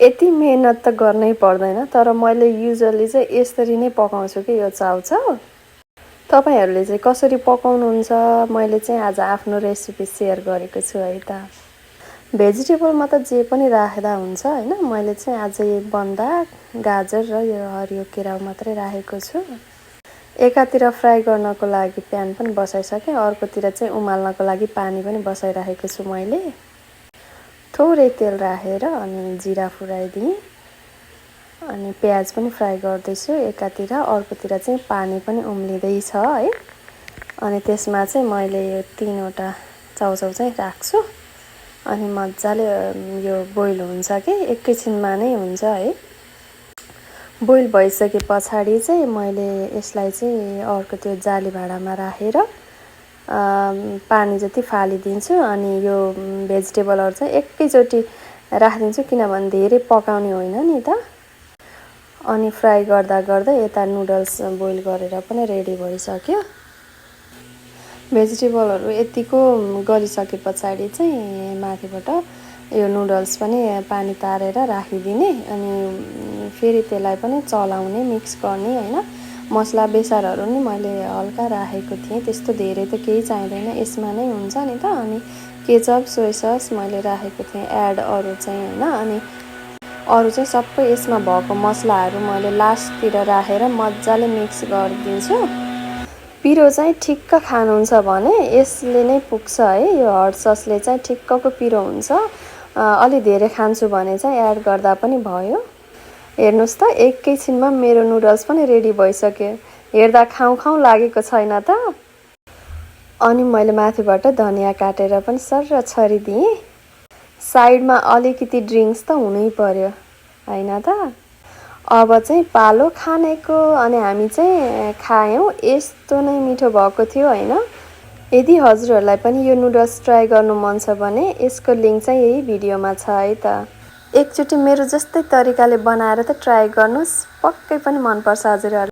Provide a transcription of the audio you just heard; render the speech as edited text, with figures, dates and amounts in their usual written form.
यति मेहनत त गर्नै पर्दैन, तर मैले युजुअली चाहिँ यसरी नै पकाउँछु कि यो चाउचाउ। तपाईहरूले चाहिँ कसरी पकाउनुहुन्छ? मैले चाहिँ आज आफ्नो रेसिपी सेयर गरेको छु है त। भेजिटेबलमा त जे पनि राख्दा हुन्छ हैन। मैले चाहिँ आज बन्दा, गाजर र यो हरियो केराउ मात्रै राखेको छु। एकातिर फ्राई गर्नको लागि प्यान पनि बसाइसकेँ, अर्कोतिर चाहिँ उमाल्नको लागि पानी पनि बसाइराखेको छु मैले। थोरै तेल राखेर अनि जिरा फुराइदिएँ, अनि प्याज पनि फ्राई गर्दैछु एकातिर, अर्कोतिर चाहिँ पानी पनि उम्लिँदैछ है। अनि त्यसमा चाहिँ मैले यो 3वटा चाउचाउ चाहिँ राख्छु, अनि मजाले यो बोइल हुन्छ कि एकैछिनमा नै हुन्छ है। बोइल भइसके पछाडि चाहिँ मैले यसलाई चाहिँ अर्को त्यो जाली भाँडामा राखेर पानी जति फालिदिन्छु, अनि यो भेजिटेबलहरू चाहिँ एकैचोटि राखिदिन्छु, किनभने धेरै पकाउने होइन नि त। अनि फ्राई गर्दा गर्दै यता नुडल्स बोइल गरेर पनि रेडी भइसक्यो। भेजिटेबलहरू यतिको गरिसके पछाडि चाहिँ माथिबाट यो नुडल्स पनि पानी तारेर राखिदिने, अनि फेरि त्यसलाई पनि चलाउने, मिक्स गर्ने हैन। मसला बेसारहरू नि मैले हल्का राखेको थिएँ, त्यस्तो धेरै त केही चाहिँदैन, यसमा नै हुन्छ नि त। अनि केचप, सोया सस मैले राखेको थिएँ एड, अरू चाहिँ हैन। अनि अरू चाहिँ सबै यसमा भएको मसलाहरू मैले लास्टतिर राखेर मजाले मिक्स गरिदिन्छु। पिरो चाहिँ ठिक्क खानुहुन्छ भने यसले नै पुग्छ है। यो हट ससले चाहिँ ठिक्कको पिरो हुन्छ। अलि धेरै खान्छु भने चाहिँ एड गर्दा पनि भयो। हेर्नुस् त एकैछिनमा मेरो नुडल्स पनि रेडी भइसक्यो। हेर्दा खाउँ खाउँ लागेको छैन त। अनि मैले माथिबाट धनिया काटेर पनि सर्र छरिदिएँ। साइडमा अलिकति ड्रिङ्क्स त हुनै पर्यो हैन त। अब चाहिँ पालो खानेको, अनि हामी चाहिँ खायौँ। यस्तो नै मिठो भएको थियो हैन। यदि हजुरहरूलाई पनि यो नुडल्स ट्राई गर्नु मन छ भने यसको लिङ्क चाहिँ यही भिडियोमा छ है त। एकचोटि मेरो जस्तै तरिकाले बनाएर त ट्राई गर्नुस्, पक्कै पनि मनपर्छ हजुरहरूलाई।